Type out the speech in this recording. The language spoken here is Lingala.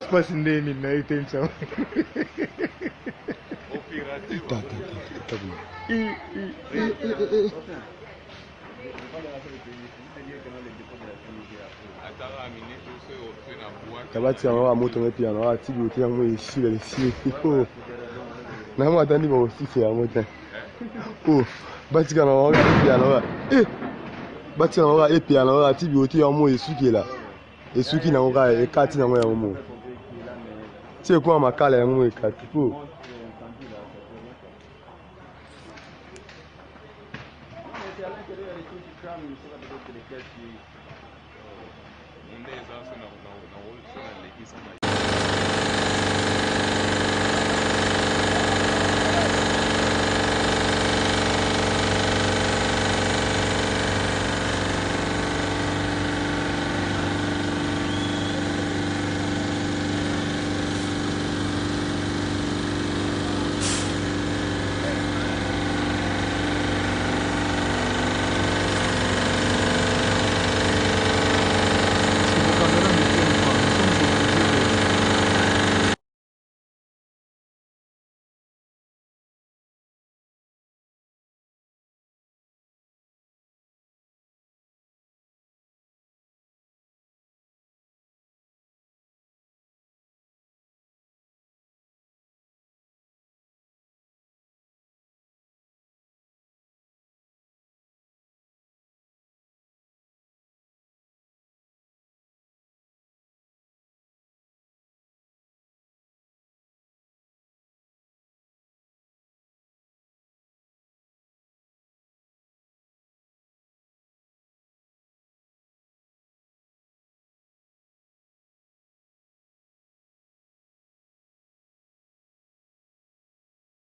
Espaço nele, né? Intenção. Tá bom. Kabati yango moto me piano ati beauté yango esila esila ko na mo atandi ba osisi yango te oh bati kana yango piano bati yango e piano ati beauté yango esuki la esuki nango ka ekati nango yango mo tie kwa makala yango ekati po